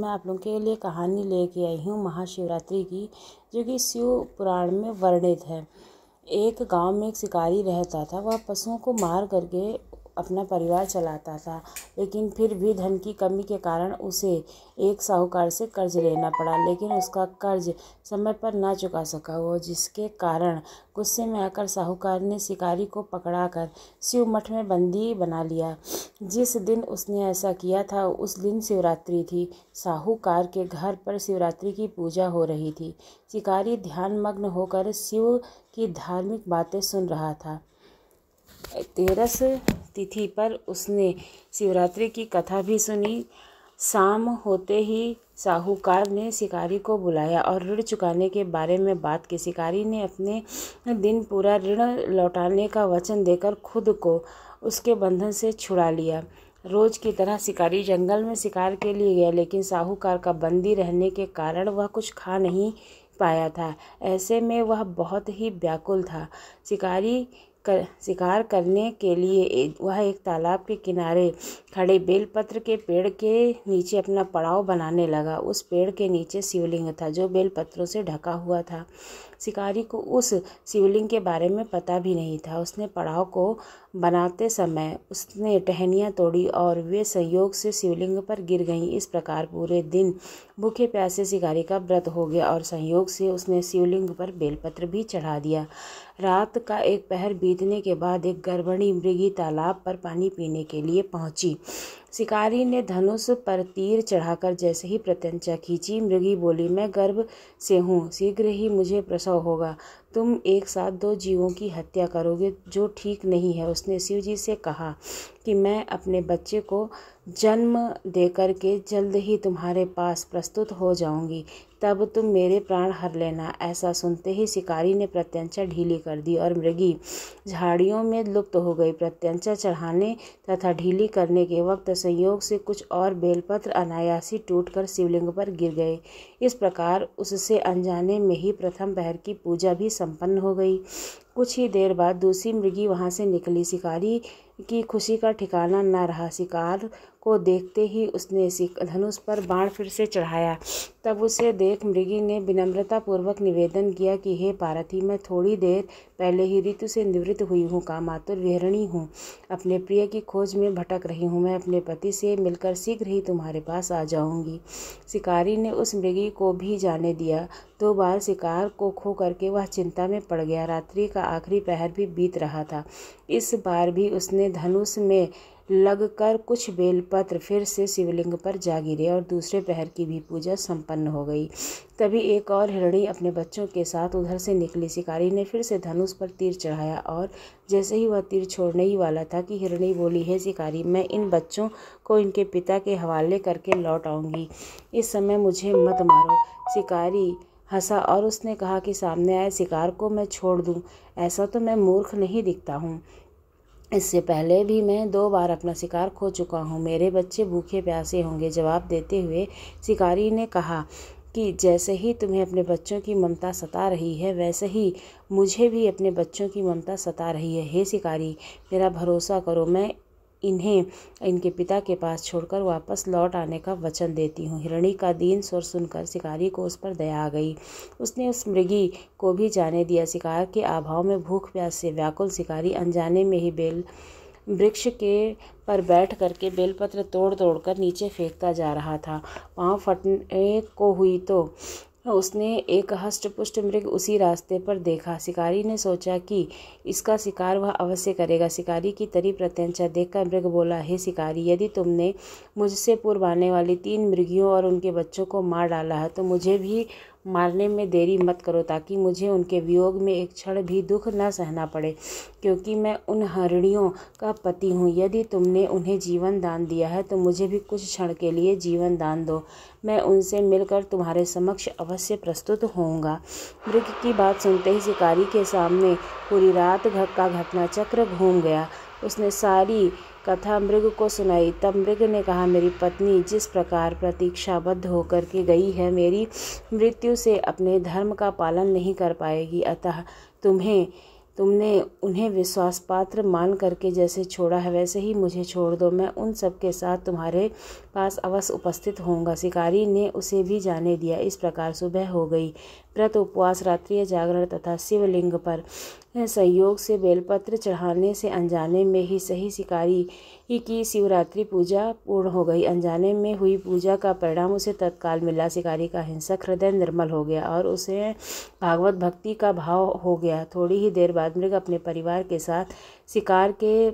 मैं आप लोगों के लिए कहानी लेके आई हूँ महाशिवरात्रि की, जो कि शिव पुराण में वर्णित है। एक गांव में एक शिकारी रहता था। वह पशुओं को मार करके अपना परिवार चलाता था, लेकिन फिर भी धन की कमी के कारण उसे एक साहूकार से कर्ज लेना पड़ा। लेकिन उसका कर्ज समय पर ना चुका सका वो, जिसके कारण गुस्से में आकर साहूकार ने शिकारी को पकड़ाकर शिव मठ में बंदी बना लिया। जिस दिन उसने ऐसा किया था उस दिन शिवरात्रि थी। साहूकार के घर पर शिवरात्रि की पूजा हो रही थी। शिकारी ध्यान मग्न होकर शिव की धार्मिक बातें सुन रहा था। 13 तिथि पर उसने शिवरात्रि की कथा भी सुनी। शाम होते ही साहूकार ने शिकारी को बुलाया और ऋण चुकाने के बारे में बात की। शिकारी ने अपने दिन पूरा ऋण लौटाने का वचन देकर खुद को उसके बंधन से छुड़ा लिया। रोज की तरह शिकारी जंगल में शिकार के लिए गया, लेकिन साहूकार का बंदी रहने के कारण वह कुछ खा नहीं पाया था। ऐसे में वह बहुत ही व्याकुल था। शिकार करने के लिए वह एक तालाब के किनारे खड़े बेलपत्र के पेड़ के नीचे अपना पड़ाव बनाने लगा। उस पेड़ के नीचे शिवलिंग था, जो बेलपत्रों से ढका हुआ था। शिकारी को उस शिवलिंग के बारे में पता भी नहीं था। उसने पड़ाव को बनाते समय उसने टहनियाँ तोड़ी और वे संयोग से शिवलिंग पर गिर गईं। इस प्रकार पूरे दिन भूखे प्यासे शिकारी का व्रत हो गया और संयोग से उसने शिवलिंग पर बेलपत्र भी चढ़ा दिया। रात का एक पहर बीतने के बाद एक गर्भिणी मृगी तालाब पर पानी पीने के लिए पहुंची। शिकारी ने धनुष पर तीर चढ़ाकर जैसे ही प्रत्यंचा खींची, मृगी बोली, मैं गर्भ से हूँ, शीघ्र ही मुझे प्रसव होगा। तुम एक साथ 2 जीवों की हत्या करोगे, जो ठीक नहीं है। उसने शिवजी से कहा कि मैं अपने बच्चे को जन्म देकर के जल्द ही तुम्हारे पास प्रस्तुत हो जाऊंगी, तब तुम मेरे प्राण हर लेना। ऐसा सुनते ही शिकारी ने प्रत्यंचा ढीली कर दी और मृगी झाड़ियों में लुप्त हो गई। प्रत्यंचा चढ़ाने तथा ढीली करने के वक्त संयोग से कुछ और बेलपत्र अनायासी टूटकर शिवलिंग पर गिर गए। इस प्रकार उससे अनजाने में ही प्रथम पहर की पूजा भी संपन्न हो गई। कुछ ही देर बाद दूसरी मृगी वहां से निकली। शिकारी की खुशी का ठिकाना न रहा। शिकार को देखते ही उसने धनुष पर बाण फिर से चढ़ाया। तब उसे देख मृगी ने विनम्रता पूर्वक निवेदन किया कि हे पार्थी, मैं थोड़ी देर पहले ही ऋतु से निवृत्त हुई हूँ, कामातुर विहरणी हूँ, अपने प्रिय की खोज में भटक रही हूँ। मैं अपने पति से मिलकर शीघ्र ही तुम्हारे पास आ जाऊंगी। शिकारी ने उस मृगी को भी जाने दिया। 2 बार शिकार को खो करके वह चिंता में पड़ गया। रात्रि का आखिरी पहर भी बीत रहा था। इस बार भी उसने धनुष में लगकर कुछ बेलपत्र फिर से शिवलिंग पर जा गिरे और दूसरे पहर की भी पूजा संपन्न हो गई। तभी एक और हिरणी अपने बच्चों के साथ उधर से निकली। शिकारी ने फिर से धनुष पर तीर चढ़ाया और जैसे ही वह तीर छोड़ने ही वाला था कि हिरणी बोली, हे शिकारी, मैं इन बच्चों को इनके पिता के हवाले करके लौट आऊंगी, इस समय मुझे मत मारो। शिकारी हंसा और उसने कहा कि सामने आए शिकार को मैं छोड़ दूं, ऐसा तो मैं मूर्ख नहीं दिखता हूँ। इससे पहले भी मैं 2 बार अपना शिकार खो चुका हूँ। मेरे बच्चे भूखे प्यासे होंगे। जवाब देते हुए शिकारी ने कहा कि जैसे ही तुम्हें अपने बच्चों की ममता सता रही है, वैसे ही मुझे भी अपने बच्चों की ममता सता रही है। हे शिकारी, मेरा भरोसा करो, मैं इन्हें इनके पिता के पास छोड़कर वापस लौट आने का वचन देती हूँ। हिरणी का दीन स्वर सुनकर शिकारी को उस पर दया आ गई। उसने उस मृगी को भी जाने दिया। शिकार के अभाव में भूख प्यास से व्याकुल शिकारी अनजाने में ही बेल वृक्ष के पर बैठ करके बेलपत्र तोड़ तोड़ कर नीचे फेंकता जा रहा था। पाँव फटने को हुई तो उसने एक हष्ट-पुष्ट मृग उसी रास्ते पर देखा। शिकारी ने सोचा कि इसका शिकार वह अवश्य करेगा। शिकारी की तरी प्रत्यंचा देखकर मृग बोला, हे शिकारी, यदि तुमने मुझसे पूर्व आने वाली 3 मृगियों और उनके बच्चों को मार डाला है तो मुझे भी मारने में देरी मत करो, ताकि मुझे उनके वियोग में एक क्षण भी दुख न सहना पड़े, क्योंकि मैं उन हिरणियों का पति हूँ। यदि तुमने उन्हें जीवन दान दिया है तो मुझे भी कुछ क्षण के लिए जीवन दान दो। मैं उनसे मिलकर तुम्हारे समक्ष अवश्य प्रस्तुत होऊंगा। मृग की बात सुनते ही शिकारी के सामने पूरी रात का घटना चक्र घूम गया। उसने सारी कथा मृग को सुनाई। तब मृग ने कहा, मेरी पत्नी जिस प्रकार प्रतीक्षाबद्ध होकर के गई है, मेरी मृत्यु से अपने धर्म का पालन नहीं कर पाएगी, अतः तुम्हें तुमने उन्हें विश्वास पात्र मान करके जैसे छोड़ा है वैसे ही मुझे छोड़ दो। मैं उन सब के साथ तुम्हारे पास अवश्य उपस्थित होऊंगा। शिकारी ने उसे भी जाने दिया। इस प्रकार सुबह हो गई। व्रत, उपवास, रात्रि जागरण तथा शिवलिंग पर संयोग से बेलपत्र चढ़ाने से अनजाने में ही सही शिकारी की शिवरात्रि पूजा पूर्ण हो गई। अनजाने में हुई पूजा का परिणाम उसे तत्काल मिला। शिकारी का हिंसक हृदय निर्मल हो गया और उसे भागवत भक्ति का भाव हो गया। थोड़ी ही देर बाद मृग अपने परिवार के साथ शिकारी के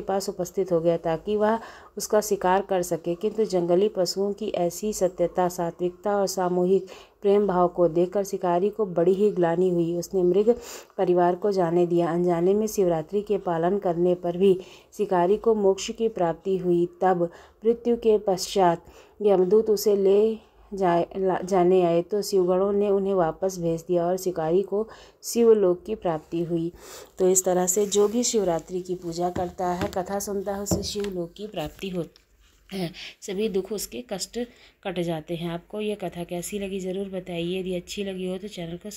पास उपस्थित हो गया ताकि वह उसका शिकार कर सके, किंतु जंगली पशुओं की ऐसी सत्यता, सात्विकता और सामूहिक प्रेम भाव को देखकर शिकारी को बड़ी ही ग्लानि हुई। उसने मृग परिवार को जाने दिया। अनजाने में शिवरात्रि के पालन करने पर भी शिकारी को मोक्ष की प्राप्ति हुई। तब मृत्यु के पश्चात यमदूत उसे ले जाने आए तो शिवगणों ने उन्हें वापस भेज दिया और शिकारी को शिवलोक की प्राप्ति हुई। तो इस तरह से जो भी शिवरात्रि की पूजा करता है, कथा सुनता है, उसे शिवलोक की प्राप्ति होती है। सभी दुख, उसके कष्ट कट जाते हैं। आपको ये कथा कैसी लगी ज़रूर बताइए। यदि अच्छी लगी हो तो चैनल को